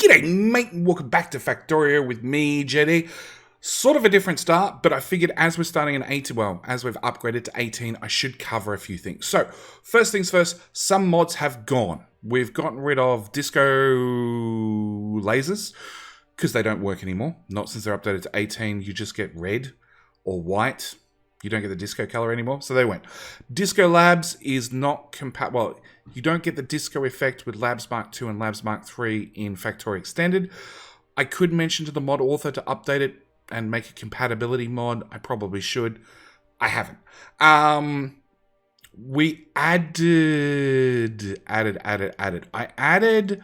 G'day mate, and welcome back to Factorio with me, JD. Sort of a different start, but I figured as we're starting in 18, well, as we've upgraded to 18, I should cover a few things. So, first things first, some mods have gone. We've gotten rid of disco lasers, because they don't work anymore. Not since they're updated to 18, you just get red or white. You don't get the disco color anymore, so they went. Disco Labs is not compatible. Well, you don't get the disco effect with Labs Mark II and Labs Mark III in Factorio Extended. I could mention to the mod author to update it and make a compatibility mod. I probably should. I haven't. We added. I added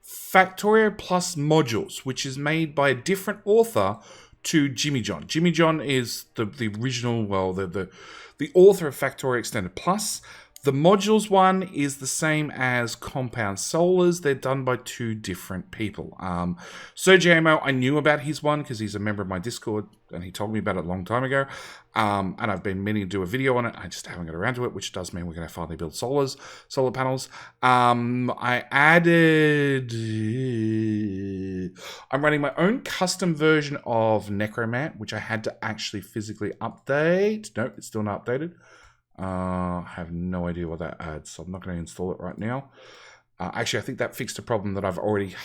Factorio Plus modules, which is made by a different author to Jimmy John. Jimmy John is the original, well, the author of Factorio Extended Plus. The modules one is the same as Compound Solars. They're done by two different people. SirJMO, I knew about his one because he's a member of my Discord and he told me about it a long time ago. And I've been meaning to do a video on it. I just haven't got around to it, which does mean we're going to finally build solar panels. I added... I'm running my own custom version of Necromant, which I had to actually physically update. Nope, it's still not updated. I have no idea what that adds, so I'm not going to install it right now. Actually, I think that fixed a problem that I've already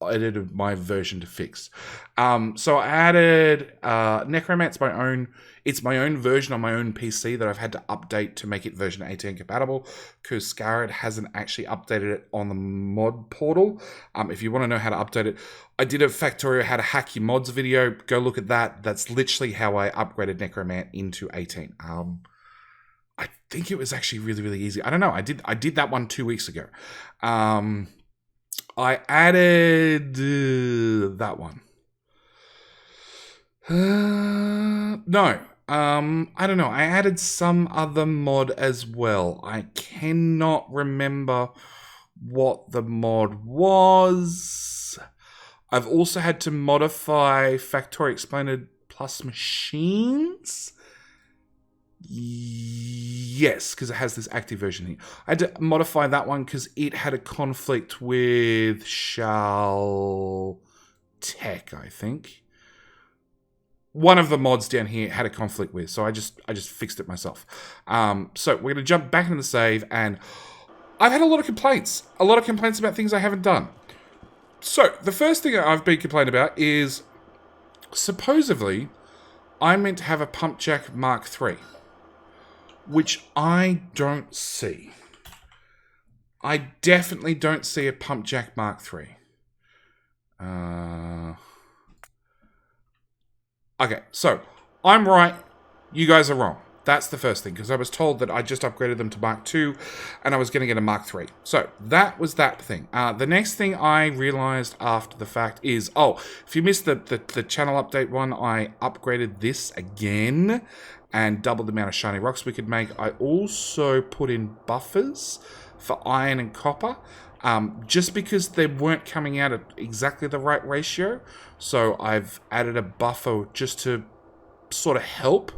edited my version to fix. So I added Necromant's my own. It's my own version on my own PC that I've had to update to make it version 18 compatible because Scarrett hasn't actually updated it on the mod portal. If you want to know how to update it, I did a Factorio how to hack your mods video. Go look at that. That's literally how I upgraded Necromant into 18. I think it was actually really, really easy. I don't know. I did that one 2 weeks ago. I added that one. No. I don't know. I added some other mod as well. I cannot remember what the mod was. I've also had to modify Factorio Explained Plus machines. Yes, because it has this active version here. I had to modify that one because it had a conflict with Shell Tech, I think. One of the mods down here had a conflict with, so I just fixed it myself. So we're going to jump back into the save, and I've had a lot of complaints. A lot of complaints about things I haven't done. So the first thing I've been complaining about is supposedly I'm meant to have a Pump Jack Mark III. Which I don't see. I definitely don't see a Pump Jack Mark III. Okay, so I'm right. You guys are wrong. That's the first thing, because I was told that I just upgraded them to Mark II, and I was going to get a Mark III. So that was that thing. The next thing I realized after the fact is, if you missed the channel update one, I upgraded this again and doubled the amount of shiny rocks we could make. I also put in buffers for iron and copper, just because they weren't coming out at exactly the right ratio. So I've added a buffer just to sort of help.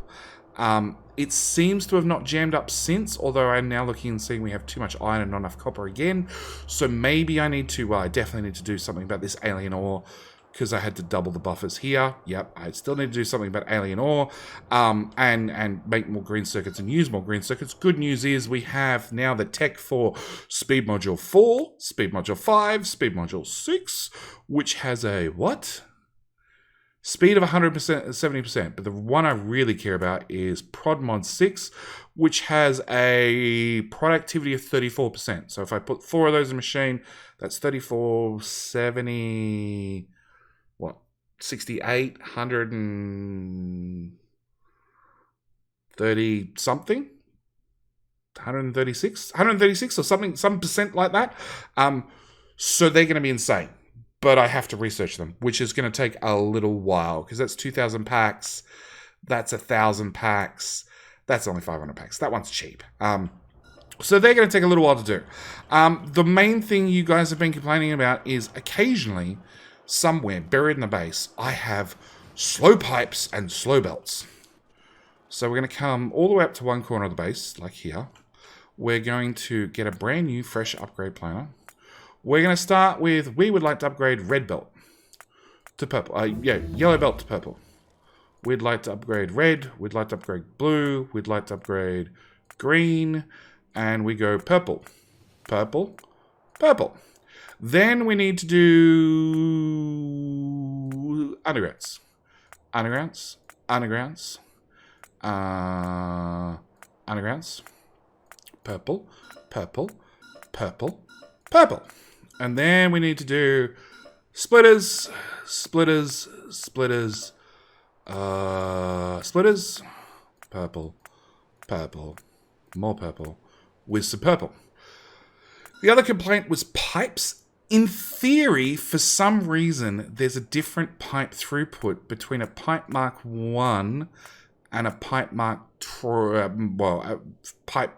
It seems to have not jammed up since, although I'm now looking and seeing we have too much iron and not enough copper again. So maybe I need to, well, I definitely need to do something about this alien ore, because I had to double the buffers here. Yep, I still need to do something about alien ore, and make more green circuits and use more green circuits. Good news is we have now the tech for Speed Module 4, Speed Module 5, Speed Module 6, which has a, what? Speed of 100%, 70%. But the one I really care about is Prod Mod 6, which has a productivity of 34%. So if I put 4 of those in a machine, that's 34, 70... 68, 130 something, 136 or something, some percent like that. So they're going to be insane, but I have to research them, which is going to take a little while because that's 2,000 packs. That's 1,000 packs. That's only 500 packs. That one's cheap. So they're going to take a little while to do. The main thing you guys have been complaining about is occasionally somewhere buried in the base, I have slow pipes and slow belts. So we're going to come all the way up to one corner of the base, like here. We're going to get a brand new, fresh upgrade planer. We're going to start with, we would like to upgrade red belt to purple. Yellow belt to purple. We'd like to upgrade red. We'd like to upgrade blue. We'd like to upgrade green. And we go purple. Purple. Purple. Then we need to do undergrounds. Undergrounds. Undergrounds. Undergrounds. Purple. Purple. Purple. Purple. And then we need to do splitters. Splitters. Splitters. Splitters. Purple. Purple. More purple. With some purple. The other complaint was pipes. In theory, for some reason, there's a different pipe throughput between a pipe Mark 1 and a pipe Mark pipe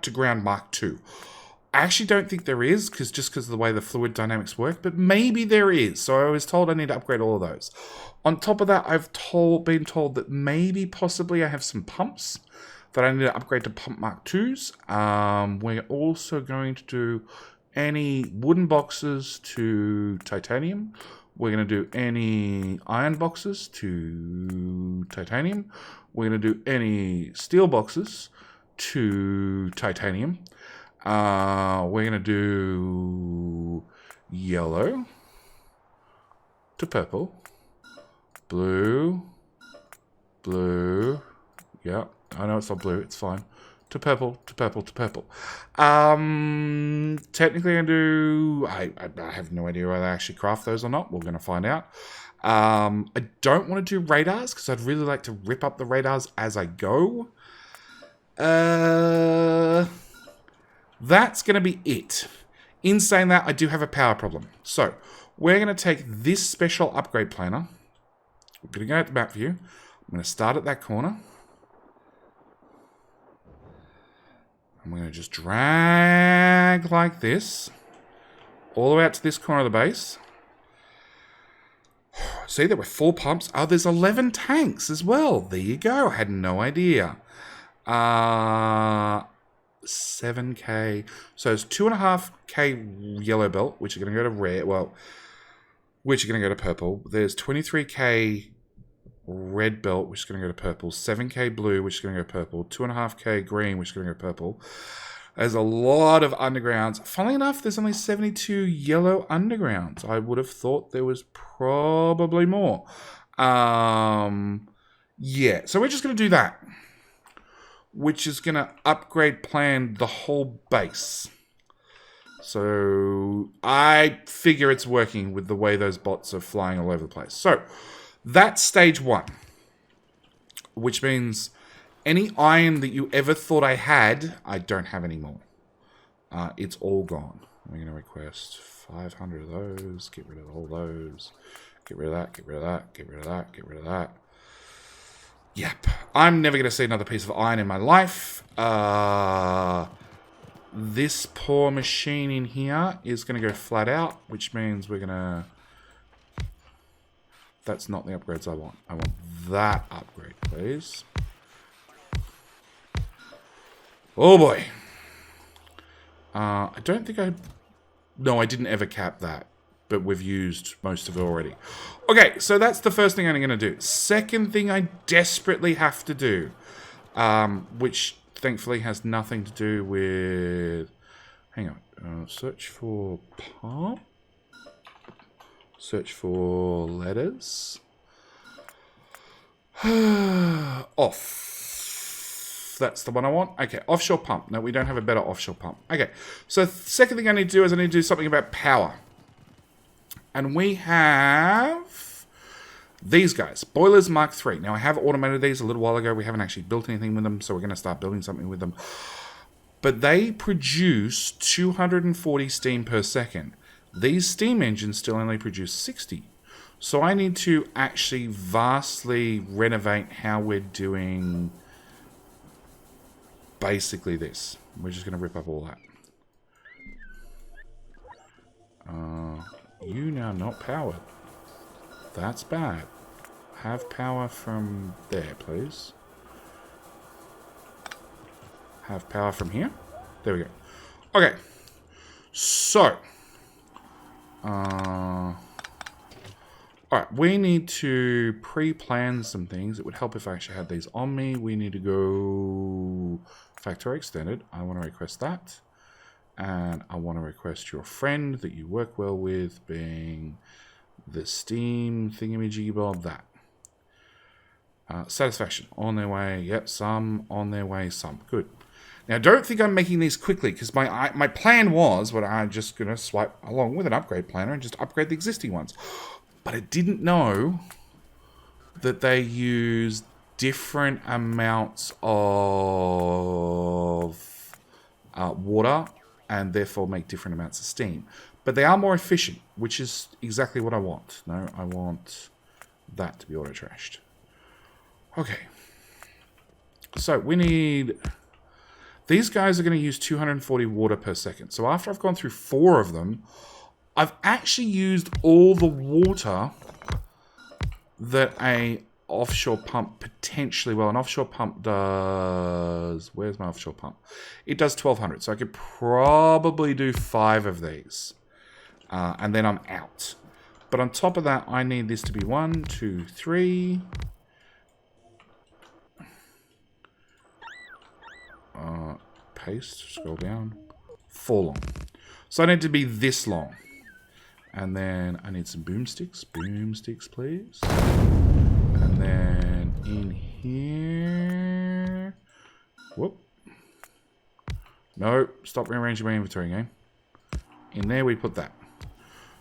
to ground Mark 2. I actually don't think there is, just because of the way the fluid dynamics work, but maybe there is. So I was told I need to upgrade all of those. On top of that, I've been told that maybe, possibly, I have some pumps that I need to upgrade to pump Mark 2s. We're also going to do any wooden boxes to titanium. We're going to do any iron boxes to titanium. We're going to do any steel boxes to titanium. We're going to do yellow to purple. Blue. Blue. Yeah, I know it's not blue. It's fine. To purple, to purple, to purple. Technically, I have no idea whether I actually craft those or not. We're going to find out. I don't want to do radars because I'd really like to rip up the radars as I go. That's going to be it. In saying that, I do have a power problem. So, we're going to take this special upgrade planner. We're going to go at the map view. I'm going to start at that corner. I'm going to just drag like this, all the way out to this corner of the base. See, there were 4 pumps. Oh, there's 11 tanks as well. There you go. I had no idea. 7k. So it's 2.5k yellow belt, which are going to go to red. Well, which are going to go to purple. There's 23k red belt, which is going to go to purple. 7k blue, which is going to go purple. 2.5k green, which is going to go purple. There's a lot of undergrounds. Funnily enough, there's only 72 yellow undergrounds. I would have thought there was probably more. Yeah, so we're just going to do that, which is going to upgrade plan the whole base. So I figure it's working with the way those bots are flying all over the place. So that's stage 1, which means any iron that you ever thought I had, I don't have anymore. It's all gone. We're going to request 500 of those, get rid of all those, get rid of that, get rid of that, get rid of that, get rid of that. Yep, I'm never going to see another piece of iron in my life. This poor machine in here is going to go flat out, which means we're going to... That's not the upgrades I want. I want that upgrade, please. Oh boy. I don't think I... No, I didn't ever cap that. But we've used most of it already. Okay, so that's the first thing I'm going to do. Second thing I desperately have to do, which thankfully has nothing to do with... Hang on. Search for pump. Search for letters. Off. That's the one I want. Okay, offshore pump. No, we don't have a better offshore pump. Okay, so second thing I need to do is I need to do something about power. And we have these guys, boilers Mark 3. Now, I have automated these a little while ago. We haven't actually built anything with them, so we're going to start building something with them. But they produce 240 steam per second. These steam engines still only produce 60. So I need to actually vastly renovate how we're doing basically this. We're just going to rip up all that. You now not powered. That's bad. Have power from there, please. Have power from here. There we go. Okay. So, alright, we need to pre-plan some things. It would help if I actually had these on me. We need to go Factorio Extended. I want to request that. And I want to request your friend that you work well with being the Steam thingamajiggy-bob, that. Satisfaction. On their way. Yep, some. On their way, some. Good. Now, don't think I'm making these quickly, because my plan was, but I'm just going to swipe along with an upgrade planner and just upgrade the existing ones. But I didn't know that they use different amounts of water and therefore make different amounts of steam. But they are more efficient, which is exactly what I want. No, I want that to be auto-trashed. Okay. So we need... These guys are going to use 240 water per second. So after I've gone through 4 of them, I've actually used all the water that a offshore pump potentially... Well, an offshore pump does... Where's my offshore pump? It does 1,200. So I could probably do 5 of these. And then I'm out. But on top of that, I need this to be 1, 2, 3... paste, scroll down, 4 long. So I need to be this long. And then I need some boomsticks. Boomsticks, please. And then in here... Whoop. No, stop rearranging my inventory, game. In there we put that.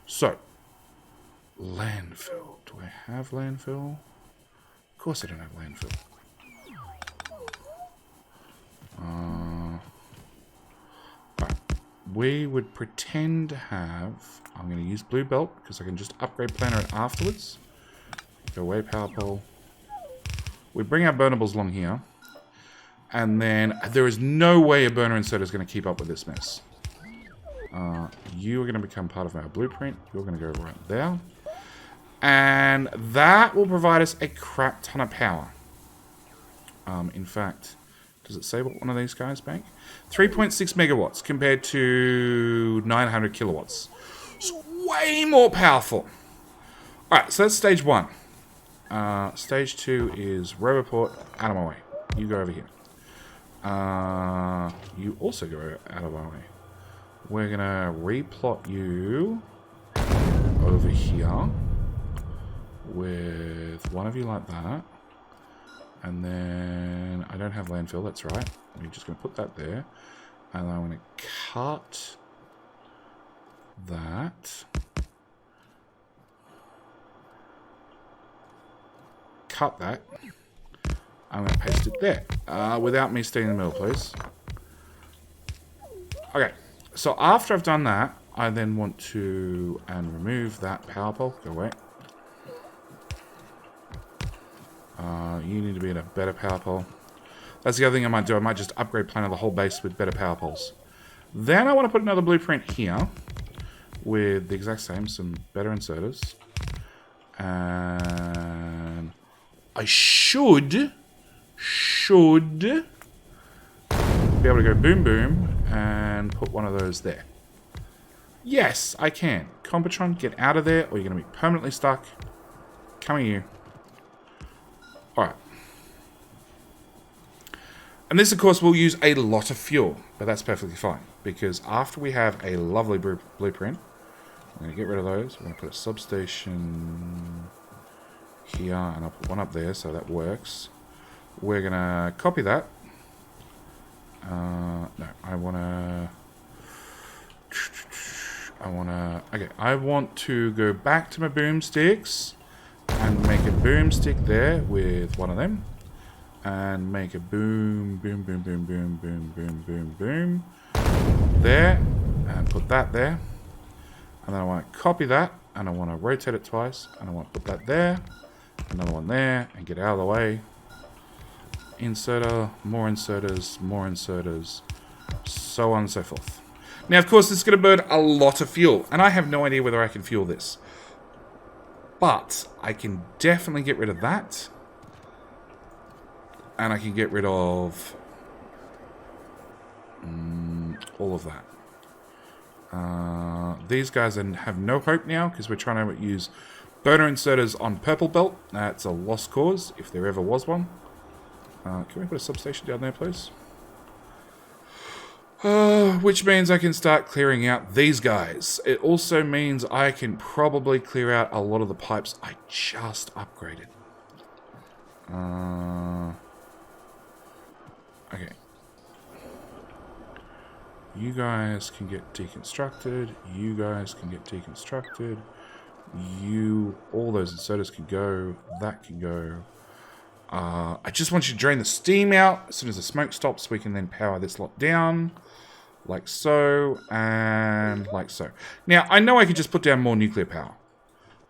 So, landfill. Do I have landfill? Of course I don't have landfill. We would pretend to have... I'm going to use blue belt because I can just upgrade planner it afterwards. Go away, power pole. We bring our burnables along here. And then there is no way a burner inserter is going to keep up with this mess. You are going to become part of our blueprint. You're going to go right there. And that will provide us a crap ton of power. In fact... Does it say what one of these guys make? 3.6 megawatts compared to 900 kilowatts. It's way more powerful. Alright, so that's stage 1. Stage 2 is Roboport, out of my way. You go over here. You also go out of my way. We're going to replot you over here with one of you like that. And then I don't have landfill, that's right. We're just going to put that there. And I'm going to cut that. Cut that. I'm going to paste it there. Without me staying in the middle, please. Okay. So after I've done that, I then want to remove that power pole. Go away. You need to be in a better power pole. That's the other thing I might do. I might just upgrade planner the whole base with better power poles. Then I want to put another blueprint here with the exact same, some better inserters. And I should be able to go boom boom and put one of those there. Yes, I can. Compatron, get out of there or you're going to be permanently stuck. Come here. Alright. And this, of course, will use a lot of fuel, but that's perfectly fine. Because after we have a lovely blueprint, I'm going to get rid of those. We're going to put a substation here, and I'll put one up there, so that works. We're going to copy that. No, I want to go back to my boomsticks. And make a boomstick there with one of them. And make a boom, boom, boom, boom, boom, boom, boom, boom, boom. There. And put that there. And then I want to copy that. And I want to rotate it twice. And I want to put that there. Another one there. And get out of the way. Inserter. More inserters. More inserters. So on and so forth. Now, of course, this is going to burn a lot of fuel. And I have no idea whether I can fuel this. But I can definitely get rid of that. And I can get rid of all of that. These guys have no hope now because we're trying to use burner inserters on purple belt. That's a lost cause if there ever was one. Can we put a substation down there, please? Which means I can start clearing out these guys. It also means I can probably clear out a lot of the pipes I just upgraded. Okay. You guys can get deconstructed. You guys can get deconstructed. All those inserters can go. That can go. I just want you to drain the steam out. As soon as the smoke stops, we can then power this lot down. Like so, and like so. Now, I know I could just put down more nuclear power.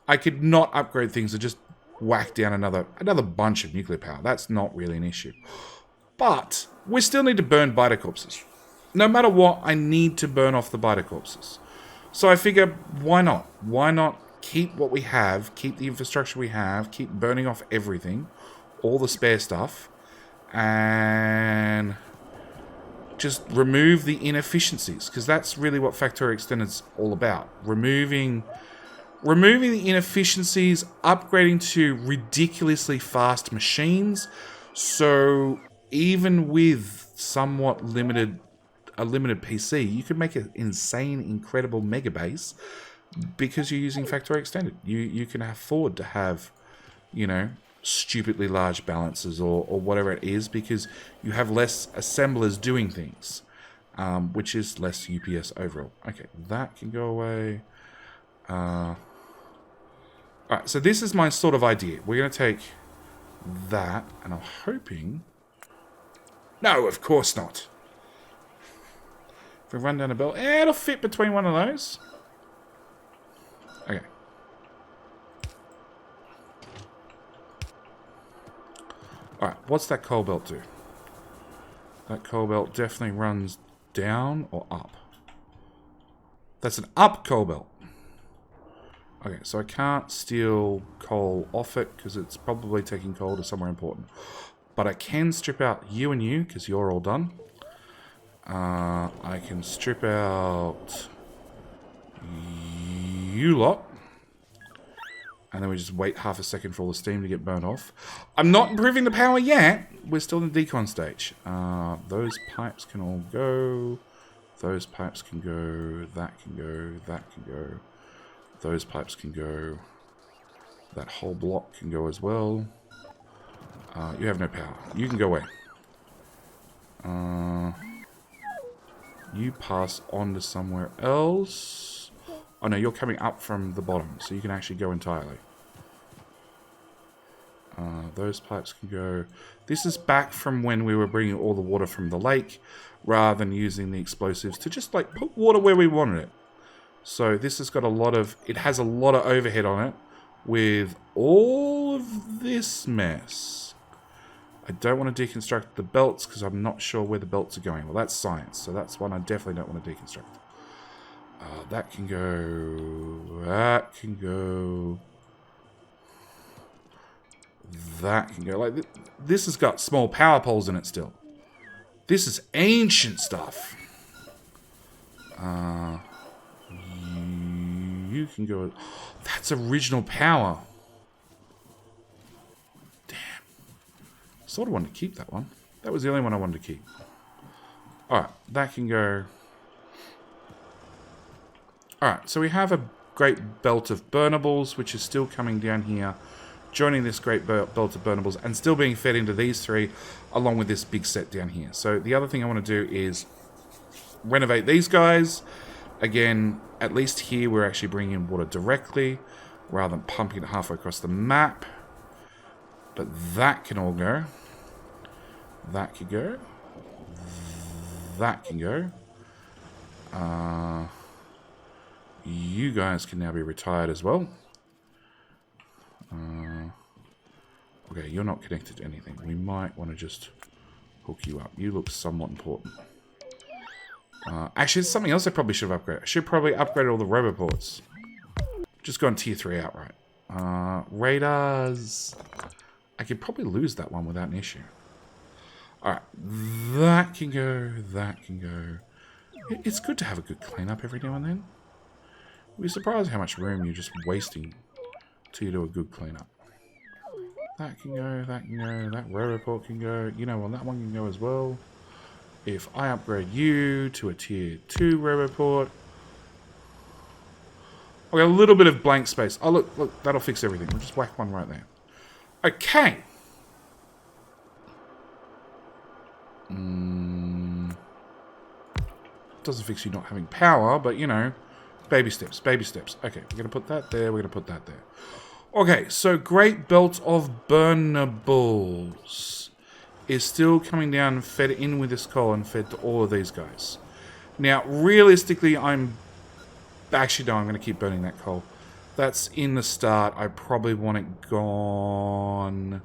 I could not upgrade things and just whack down another bunch of nuclear power. That's not really an issue. But we still need to burn biter corpses. No matter what, I need to burn off the biter corpses. So I figure, why not? Why not keep what we have, keep the infrastructure we have, keep burning off everything, all the spare stuff, and just remove the inefficiencies, because that's really what Factorio Extended's all about. Removing the inefficiencies, upgrading to ridiculously fast machines, so even with somewhat limited PC, you can make an insane, incredible mega base because you're using Factorio Extended. You can afford to have, you know, stupidly large balances or whatever it is because you have less assemblers doing things, which is less UPS overall. Okay, that can go away. Alright, so this is my sort of idea. We're going to take that, and I'm hoping... No, of course not. If we run down a belt, it'll fit between one of those. Okay. Alright, what's that coal belt do? That coal belt definitely runs down or up. That's an up coal belt. Okay, so I can't steal coal off it because it's probably taking coal to somewhere important. But I can strip out you and you because you're all done. I can strip out you lot. And then we just wait half a second for all the steam to get burnt off. I'm not improving the power yet. We're still in the decon stage. Those pipes can all go. Those pipes can go. That can go. That can go. Those pipes can go. That whole block can go as well. You have no power. You can go away. You pass on to somewhere else. Oh no, you're coming up from the bottom, so you can actually go entirely. Those pipes can go... This is back from when we were bringing all the water from the lake, rather than using the explosives to just like put water where we wanted it. So this has got a lot of... It has a lot of overhead on it with all of this mess. I don't want to deconstruct the belts because I'm not sure where the belts are going. Well, that's science, so that's one I definitely don't want to deconstruct. That can go. That can go. That can go. Like this has got small power poles in it still. This is ancient stuff. You can go. That's original power. Damn. Sort of wanted to keep that one. That was the only one I wanted to keep. Alright, that can go. Alright, so we have a great belt of burnables, which is still coming down here, joining this great belt of burnables, and still being fed into these three, along with this big set down here. So the other thing I want to do is renovate these guys. Again, at least here we're actually bringing in water directly, rather than pumping it halfway across the map. But that can all go. That can go. That can go. You guys can now be retired as well. Okay, you're not connected to anything. We might want to just hook you up. You look somewhat important. Actually, there's something else I probably should have upgraded. I should probably upgrade all the roboports. Just gone tier 3 outright. Radars. I could probably lose that one without an issue. Alright, that can go, that can go, It's good to have a good cleanup every now and then. You'd be surprised how much room you're just wasting till you do a good cleanup. That can go, that can go, that Roboport can go. You know what, that one can go as well. If I upgrade you to a tier 2 Roboport, I've got a little bit of blank space. Oh, look, that'll fix everything. We'll just whack one right there. Okay. Doesn't fix you not having power, but, you know, baby steps, baby steps. Okay, we're going to put that there, we're going to put that there. Okay, so Great Belt of Burnables is still coming down, fed in with this coal and fed to all of these guys. Now, realistically, actually, no, I'm going to keep burning that coal. That's in the start. I probably want it gone.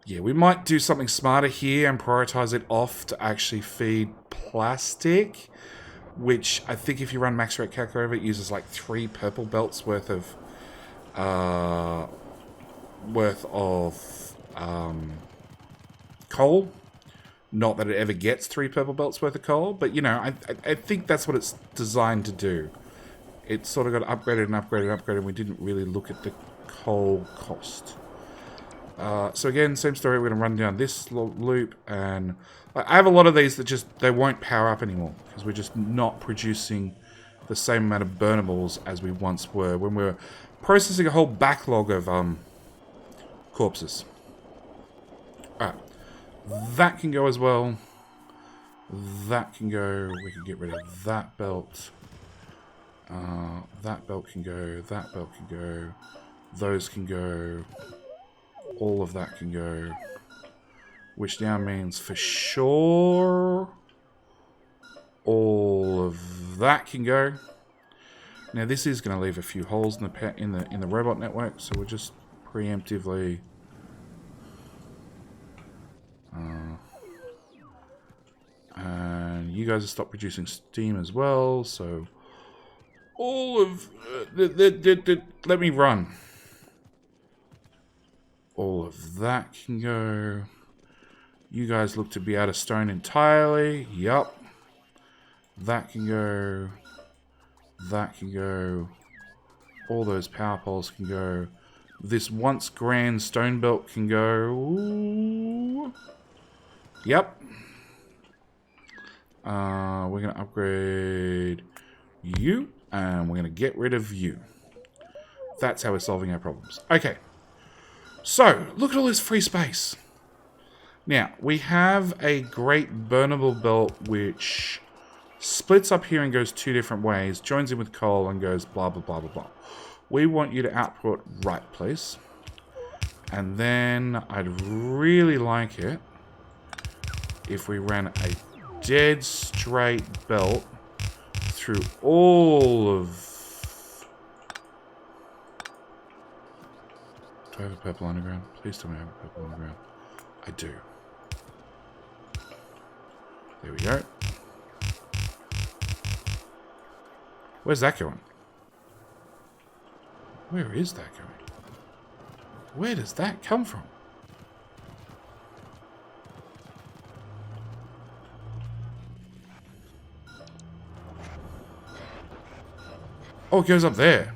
Yeah, we might do something smarter here and prioritize it off to actually feed plastic, which I think if you run max rate calculator over, it uses like 3 purple belts worth of coal. Not that it ever gets 3 purple belts worth of coal, but you know, I think that's what it's designed to do. It sort of got upgraded and upgraded and upgraded, and we didn't really look at the coal cost. So again, same story, we're going to run down this loop, and I have a lot of these that just, they won't power up anymore, because we're just not producing the same amount of burnables as we once were, when we were processing a whole backlog of corpses. Alright, that can go as well. That can go, we can get rid of that belt. That belt can go, that belt can go, those can go. All of that can go, which now means for sure all of that can go. Now this is going to leave a few holes in the robot network, so we'll just preemptively and you guys have stopped producing steam as well, so all of let me run. All of that can go. You guys look to be out of stone entirely. Yup. That can go. That can go. All those power poles can go. This once grand stone belt can go. Ooh. Yep. We're going to upgrade you. And we're going to get rid of you. That's how we're solving our problems. Okay. So, look at all this free space. Now, we have a great burnable belt which splits up here and goes 2 different ways, joins in with coal and goes blah, blah, blah, blah, blah. We want you to output right, please. And then I'd really like it if we ran a dead straight belt through all of... Do I have a purple underground? Please tell me I have a purple underground. I do. There we go. Where's that going? Where is that going? Where does that come from? Oh, it goes up there.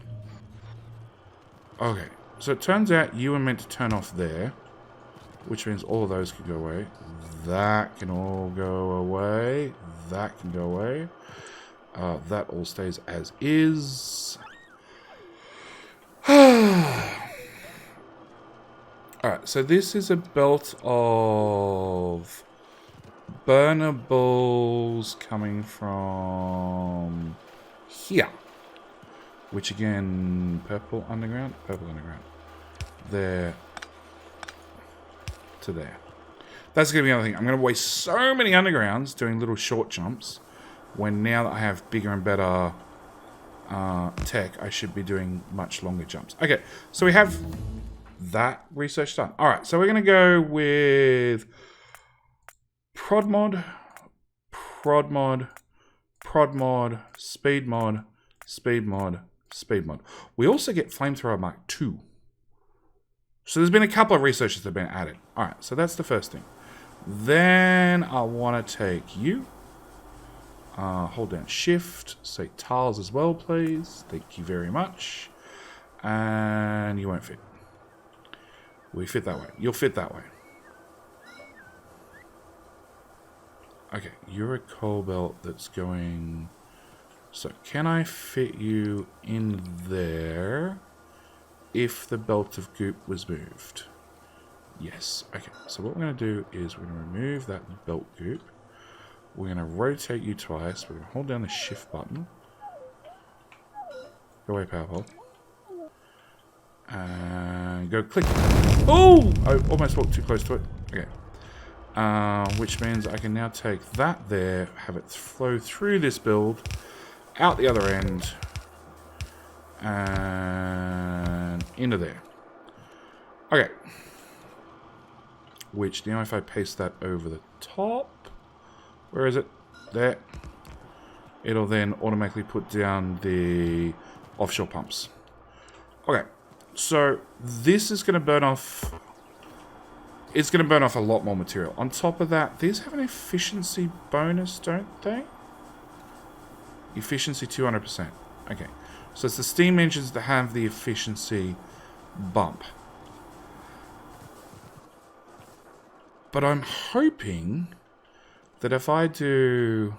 Okay. So it turns out you were meant to turn off there, which means all of those can go away. That can all go away. That can go away. That all stays as is. Alright, so this is a belt of burnables coming from here. Which again, purple underground. There to there. That's going to be another thing. I'm going to waste so many undergrounds doing little short jumps, when now that I have bigger and better tech, I should be doing much longer jumps. Okay, so we have that research done. Alright, so we're going to go with prod mod, speed mod, speed mod, speed mod. We also get flamethrower Mark II. So there's been a couple of researches that have been added. Alright, so that's the first thing. Then I want to take you. Hold down shift. Say tiles as well, please. Thank you very much. And you won't fit. We fit that way. You'll fit that way. Okay, you're a coal belt that's going... So, can I fit you in there if the belt of goop was moved? Yes. Okay, so what we're going to do is we're going to remove that belt goop. We're going to rotate you twice. We're going to hold down the shift button. Go away, power pole. And go click. Oh! I almost walked too close to it. Okay. Which means I can now take that there, have it flow through this build, out the other end, and into there. Okay. Which now if I paste that over the top, where is it? There. It'll then automatically put down the offshore pumps. Okay. So this is going to burn off... It's going to burn off a lot more material. On top of that, these have an efficiency bonus, don't they? Efficiency 200%. Okay. So it's the steam engines that have the efficiency bump. But I'm hoping that if I do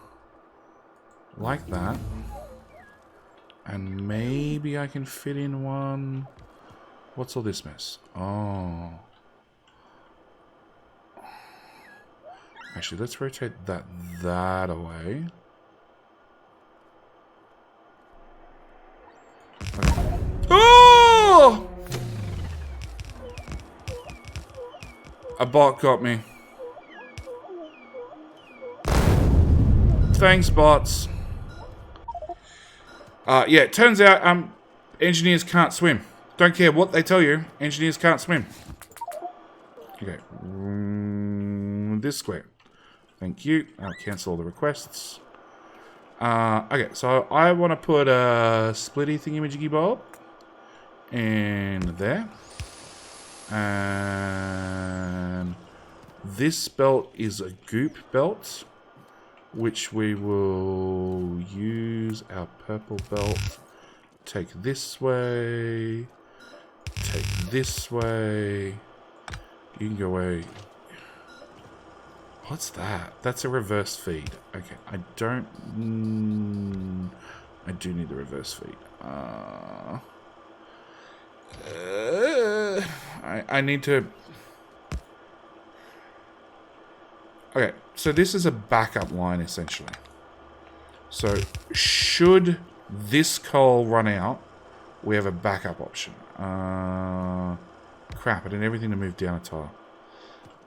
like that, and maybe I can fit in one... What's all this mess? Oh. Actually, let's rotate that away. Okay. Oh! A bot got me. Thanks, bots. Yeah, it turns out engineers can't swim. Don't care what they tell you, engineers can't swim. Okay. This square. Thank you. I'll cancel all the requests. Okay, so I want to put a splitty thingy-majiggy bob in there. And this belt is a goop belt, which we will use our purple belt. Take this way. Take this way. You can go away. What's that? That's a reverse feed. Okay, I don't... I do need the reverse feed. I need to... Okay, so this is a backup line, essentially. So, should this coal run out, we have a backup option. Crap, I need everything to move down a tile.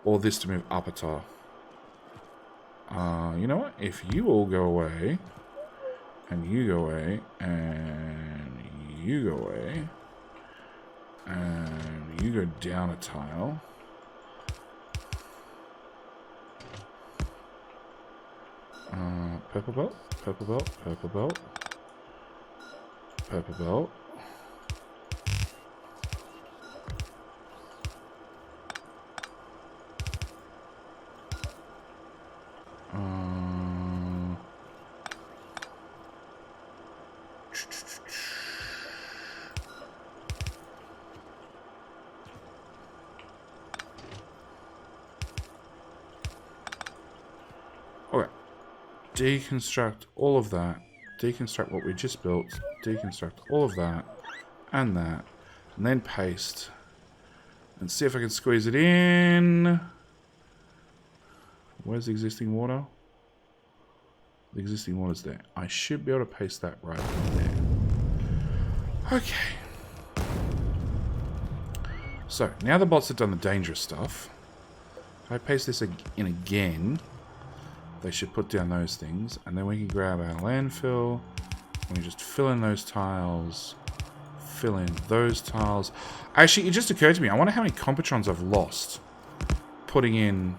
Or this to move up a tile. You know what? If you all go away, and you go away, and you go away, and you go down a tile. Purple belt, purple belt, purple belt, purple belt. Okay. Deconstruct all of that. Deconstruct what we just built. Deconstruct all of that. And that. And then paste. And see if I can squeeze it in. Where's the existing water? The existing water's there. I should be able to paste that right there. Okay. So, now the bots have done the dangerous stuff. If I paste this in again, they should put down those things. And then we can grab our landfill. And we just fill in those tiles. Fill in those tiles. Actually, it just occurred to me. I wonder how many Competrons I've lost putting in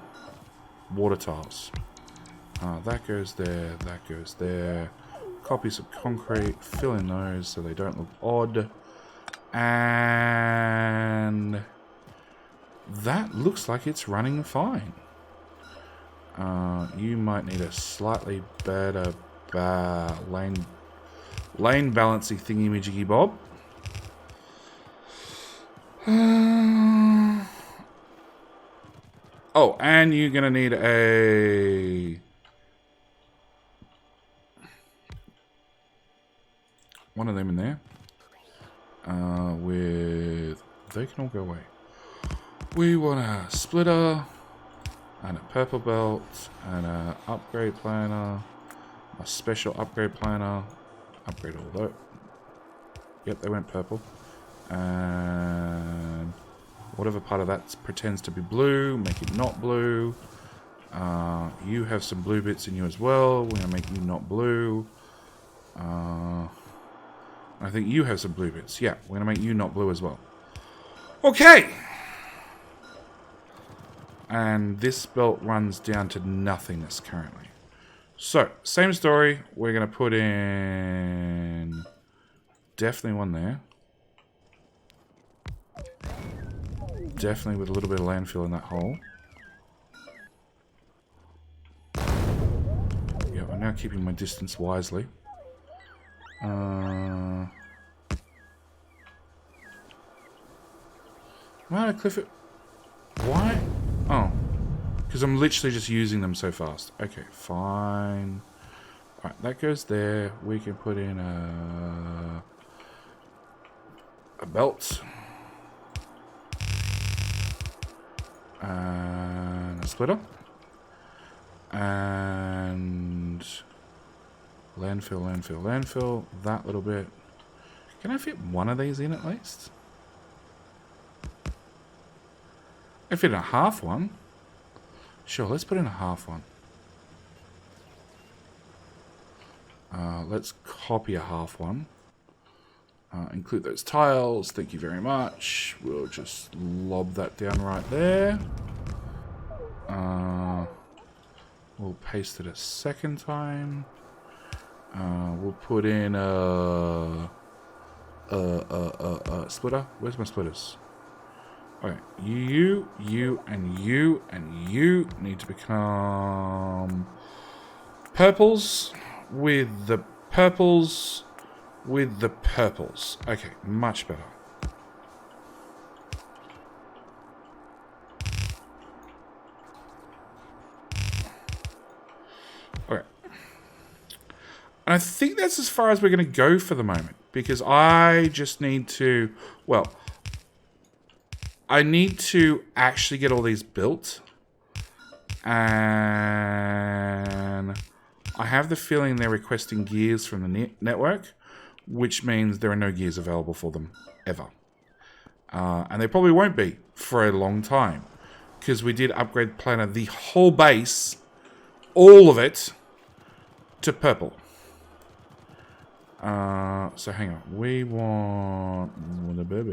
water tiles. That goes there. That goes there. Copy some concrete. Fill in those so they don't look odd. And that looks like it's running fine. You might need a slightly better lane balancy thingy-majiggy bob. Oh, and you're going to need a... one of them in there. With... they can all go away. We want a splitter, and a purple belt, and a upgrade planner, a special upgrade planner. Upgrade all that. Yep, they went purple. And whatever part of that pretends to be blue, make it not blue. You have some blue bits in you as well. We're going to make you not blue. I think you have some blue bits. Yeah, we're going to make you not blue as well. Okay! And this belt runs down to nothingness currently. So, same story. We're going to put in... definitely one there. Definitely with a little bit of landfill in that hole. Yeah, I'm now keeping my distance wisely. Am I gonna cliff it? Why? Oh. Because I'm literally just using them so fast. Okay, fine. Alright, that goes there. We can put in a belt. And a splitter. And landfill. That little bit. Can I fit one of these in at least? I fit in a half one. Sure, let's put in a half one. Let's copy a half one. Include those tiles. Thank you very much. We'll just lob that down right there. We'll paste it a second time. We'll put in a splitter. Where's my splitters? Okay, you, and you, and you need to become purples with the purples with the purples. Okay, much better. Okay. And I think that's as far as we're going to go for the moment, because I just need to, well, I need to actually get all these built. And I have the feeling they're requesting gears from the network, which means there are no gears available for them ever. And they probably won't be for a long time, because we did upgrade planner the whole base, all of it, to purple. So hang on, we want a bit.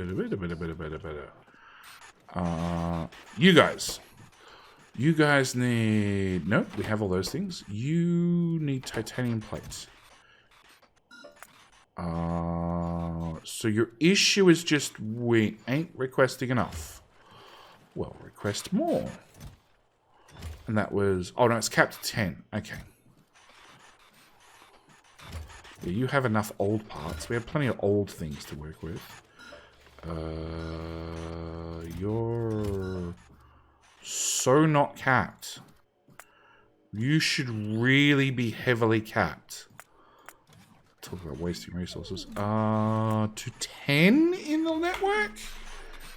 You guys need... Nope, we have all those things. You need titanium plates. So your issue is just we ain't requesting enough. Well, request more. And that was... Oh, no, it's capped at 10. Okay. Yeah, you have enough old parts. We have plenty of old things to work with. You're so not capped. You should really be heavily capped. Talk about wasting resources. To 10 in the network?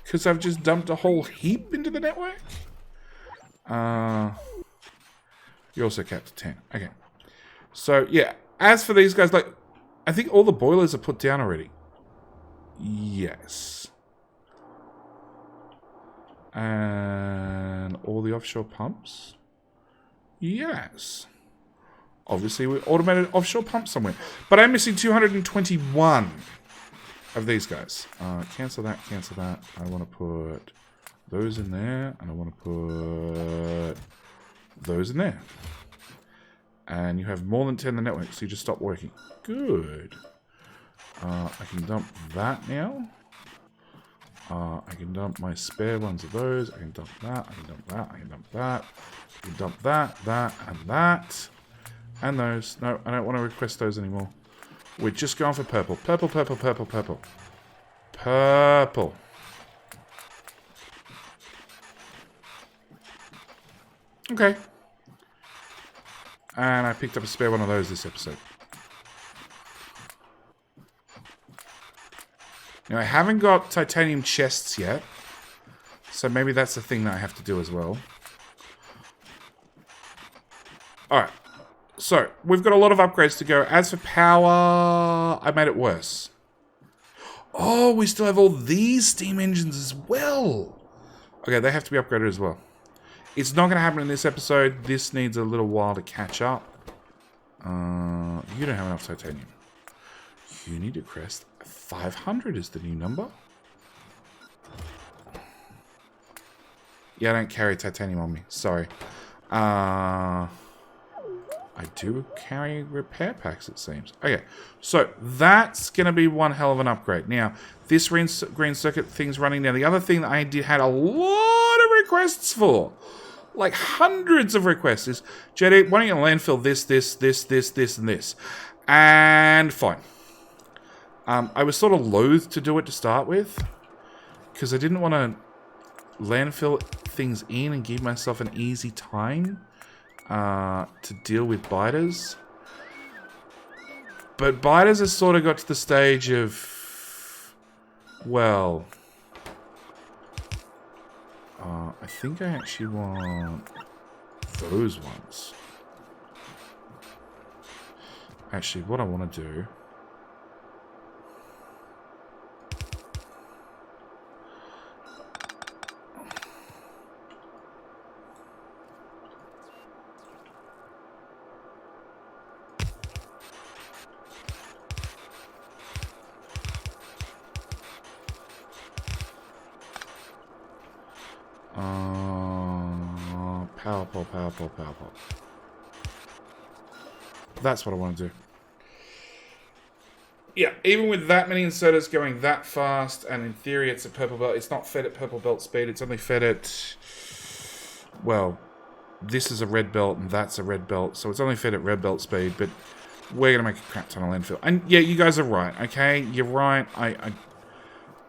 Because I've just dumped a whole heap into the network? You're also capped at 10. Okay. So, yeah. As for these guys, like, I think all the boilers are put down already. Yes. And all the offshore pumps? Yes. Obviously, we automated offshore pumps somewhere. But I'm missing 221 of these guys. Cancel that, cancel that. I want to put those in there. And I want to put those in there. And you have more than 10 in the network, so you just stop working. Good. I can dump that now. I can dump my spare ones of those. I can dump that. I can dump that. I can dump that. I can dump that, and that. And those. No, I don't want to request those anymore. We're just going for purple. Purple, purple, purple, purple. Purple. Okay. And I picked up a spare one of those this episode. Now, I haven't got titanium chests yet. So maybe that's the thing that I have to do as well. Alright. So, we've got a lot of upgrades to go. As for power, I made it worse. Oh, we still have all these steam engines as well. Okay, they have to be upgraded as well. It's not going to happen in this episode. This needs a little while to catch up. You don't have enough titanium. You need to crest 500 is the new number. Yeah, I don't carry titanium on me. Sorry. I do carry repair packs, it seems. Okay, so that's going to be one hell of an upgrade. Now, this green circuit thing's running now. The other thing that I had a lot of requests for, like hundreds of requests, is, JD, why don't you landfill this, and this? And fine. I was sort of loath to do it to start with, because I didn't want to landfill things in and give myself an easy time to deal with biters. But biters has sort of got to the stage of, well, I think I actually want those ones. Actually, what I want to do, power pole. That's what I want to do. Yeah, even with that many inserters going that fast, and in theory it's a purple belt, it's not fed at purple belt speed, it's only fed at, well, this is a red belt and that's a red belt, so it's only fed at red belt speed, but we're going to make a crap ton of landfill. And yeah, you guys are right, okay? You're right,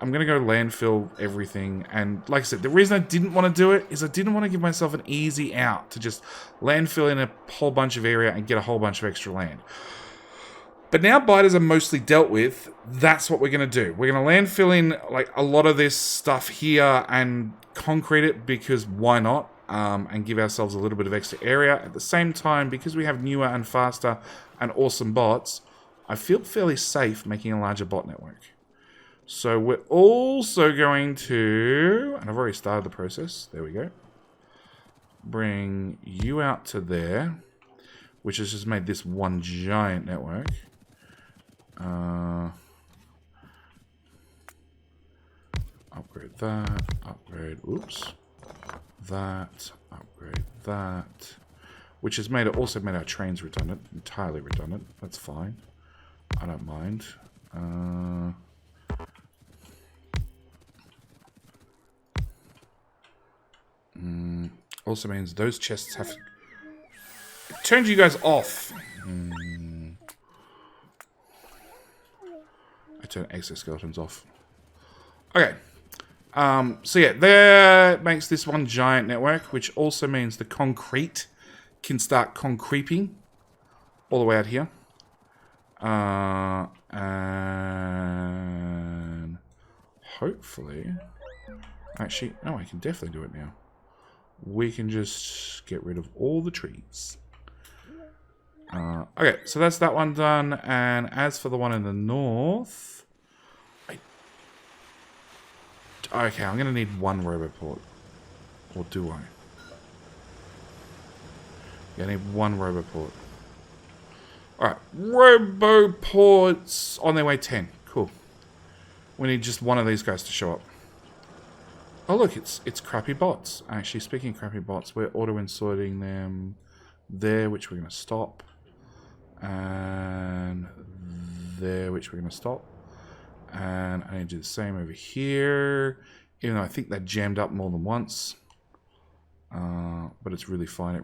I'm going to go landfill everything, and like I said, the reason I didn't want to do it is I didn't want to give myself an easy out to just landfill in a whole bunch of area and get a whole bunch of extra land. But now biters are mostly dealt with, that's what we're going to do. We're going to landfill in like a lot of this stuff here and concrete it, because why not? And give ourselves a little bit of extra area. At the same time, because we have newer and faster and awesome bots, I feel fairly safe making a larger bot network. So we're also going to, and I've already started the process, there we go, bring you out to there, which has just made this one giant network. Upgrade that, upgrade, oops, that, upgrade that, which has made it, also made our trains redundant, entirely redundant. That's fine, I don't mind. Also means those chests have... It turns you guys off. I turn exoskeletons off. Okay. So yeah, there makes this one giant network, which also means the concrete can start concreeping all the way out here. And hopefully... Actually, no, I can definitely do it now. We can just get rid of all the trees. Okay, so that's that one done. And as for the one in the north... Okay, I'm going to need one roboport. Or do I? Yeah, I need one roboport. Alright, roboports on their way 10. Cool. We need just one of these guys to show up. Oh look, it's crappy bots. Actually, speaking of crappy bots, we're auto-inserting them there, which we're going to stop. And there, which we're going to stop. And I need to do the same over here. Even though I think they jammed up more than once. But it's really fine.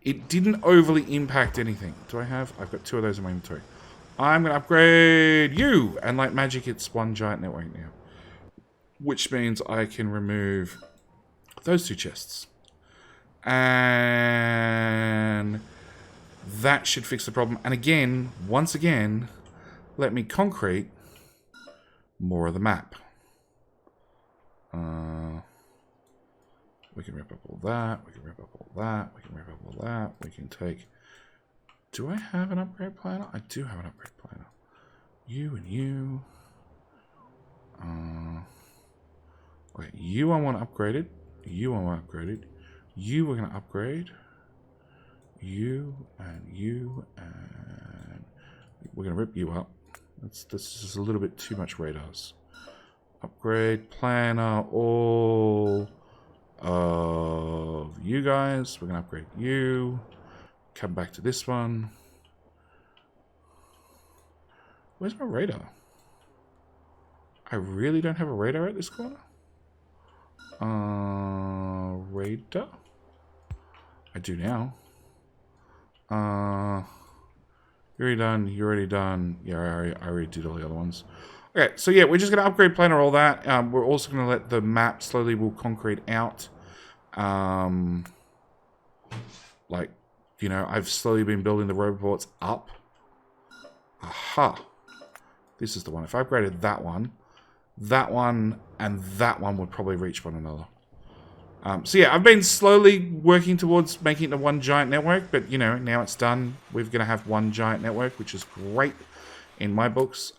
It didn't overly impact anything. I've got 2 of those in my inventory. I'm going to upgrade you. And like magic, it's one giant network now. Which means I can remove those 2 chests. And that should fix the problem. And again, once again, let me concrete more of the map. We can wrap up all that. We can wrap up all that. We can wrap up all that. We can take... Do I have an upgrade planner? I do have an upgrade planner. You and you. Okay, you I want upgraded. You I want upgraded. You we're going to upgrade. You and we're going to rip you up. This is a little bit too much radars. Upgrade planner all of you guys. We're going to upgrade you. Come back to this one. Where's my radar? I really don't have a radar at this corner. Radar? I do now. You're already done. You're already done. Yeah, I already did all the other ones. Okay, so yeah, we're just going to upgrade planner all that. We're also going to let the map slowly will concrete out. Like, you know, I've slowly been building the robots up. Aha. This is the one. If I upgraded that one, and that one would probably reach one another. So yeah, I've been slowly working towards making it a one giant network, but you know, now it's done. We're going to have one giant network, which is great in my books.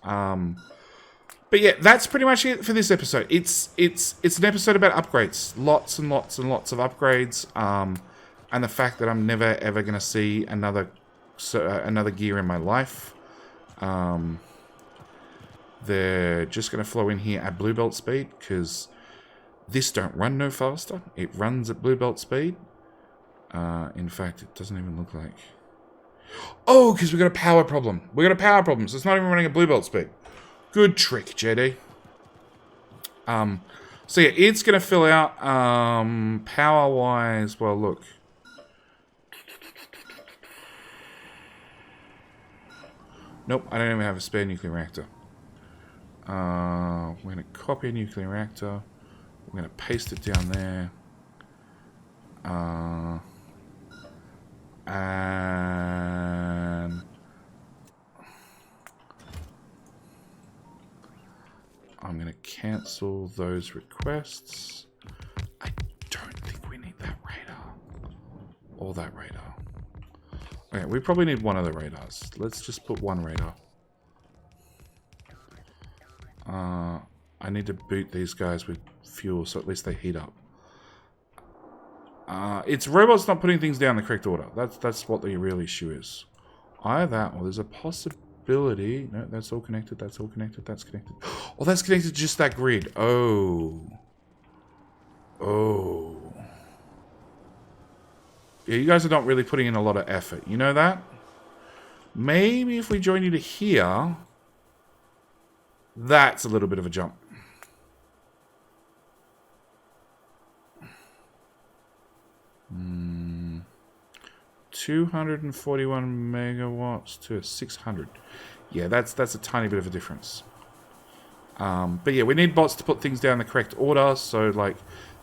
But yeah, that's pretty much it for this episode. It's an episode about upgrades. Lots and lots and lots of upgrades. And the fact that I'm never ever going to see another gear in my life. They're just going to flow in here at blue belt speed because this don't run no faster. It runs at blue belt speed. In fact, it doesn't even look like... Oh, because we've got a power problem. We've got a power problem, so it's not even running at blue belt speed. Good trick, JD. So yeah, it's going to fill out power-wise. Well, look. Nope, I don't even have a spare nuclear reactor. We're going to copy a nuclear reactor. We're going to paste it down there. And I'm going to cancel those requests. I don't think we need that radar. Or that radar. Okay, we probably need one of the radars. Let's just put one radar. I need to boot these guys with fuel so at least they heat up. It's robots not putting things down in the correct order. That's what the real issue is. Either that or there's a possibility... No, that's all connected, that's all connected, that's connected. Oh, that's connected to just that grid. Oh. Oh. Yeah, you guys are not really putting in a lot of effort. You know that? Maybe if we join you to here... That's a little bit of a jump. Hmm. 241 megawatts to 600. Yeah, that's a tiny bit of a difference. But yeah, we need bots to put things down in the correct order. So like,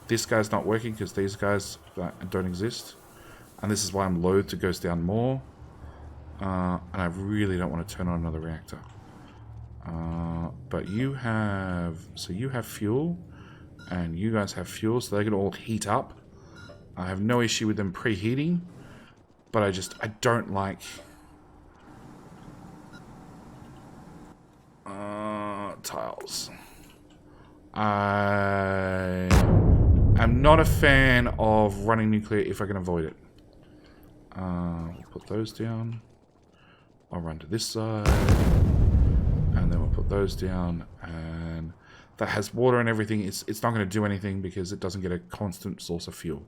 this guy's not working because these guys don't exist, and this is why I'm loath to goes down more. And I really don't want to turn on another reactor. But you have fuel, and you guys have fuel, so they can all heat up. I have no issue with them preheating, but I don't like tiles. I am not a fan of running nuclear if I can avoid it. We'll put those down. I'll run to this side. And then we'll put those down, and that has water and everything. It's not going to do anything because it doesn't get a constant source of fuel.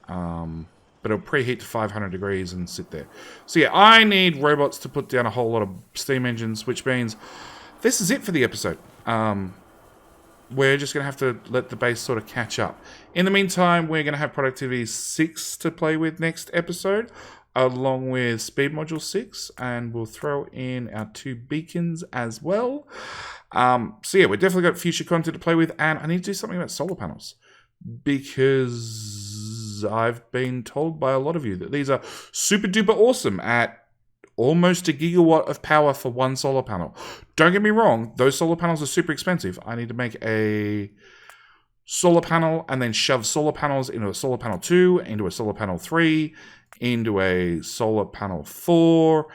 But it'll preheat to 500 degrees and sit there. So yeah, I need robots to put down a whole lot of steam engines, which means this is it for the episode. we're just going to have to let the base sort of catch up. In the meantime, we're going to have productivity 6 to play with next episode, along with speed module 6, and we'll throw in our 2 beacons as well. So yeah, we've definitely got future content to play with, and I need to do something about solar panels, because I've been told by a lot of you that these are super duper awesome at almost a gigawatt of power for one solar panel. Don't get me wrong, those solar panels are super expensive. I need to make a solar panel and then shove solar panels into a solar panel 2, into a solar panel 3, into a solar panel 4,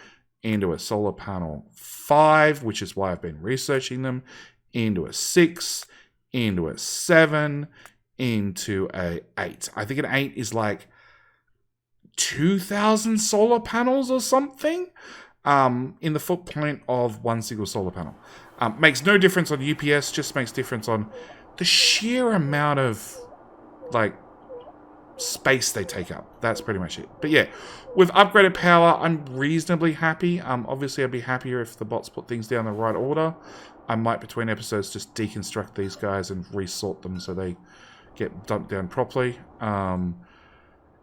into a solar panel 5, which is why I've been researching them, into a 6, into a 7, into a 8. I think an 8 is like 2,000 solar panels or something in the footprint of one single solar panel. Makes no difference on UPS, just makes difference on the sheer amount of like space they take up. That's pretty much it. But yeah, with upgraded power, I'm reasonably happy. Obviously, I'd be happier if the bots put things down in the right order. I might, between episodes, just deconstruct these guys and resort them so they get dumped down properly.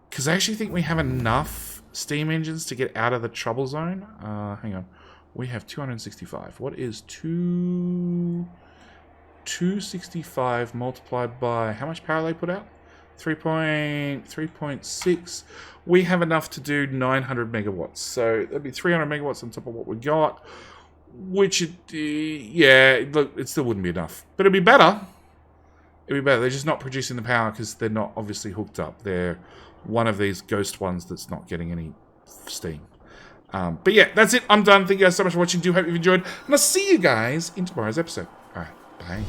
Because I actually think we have enough steam engines to get out of the trouble zone. Hang on. We have 265. What is 265 multiplied by... How much power they put out? 3.6. We have enough to do 900 megawatts. So that'd be 300 megawatts on top of what we got. Which, yeah, look, it still wouldn't be enough. But it'd be better. It'd be better. They're just not producing the power because they're not obviously hooked up. They're one of these ghost ones that's not getting any steam. But yeah, that's it. I'm done. Thank you guys so much for watching. Do hope you've enjoyed. And I'll see you guys in tomorrow's episode. All right. Bye.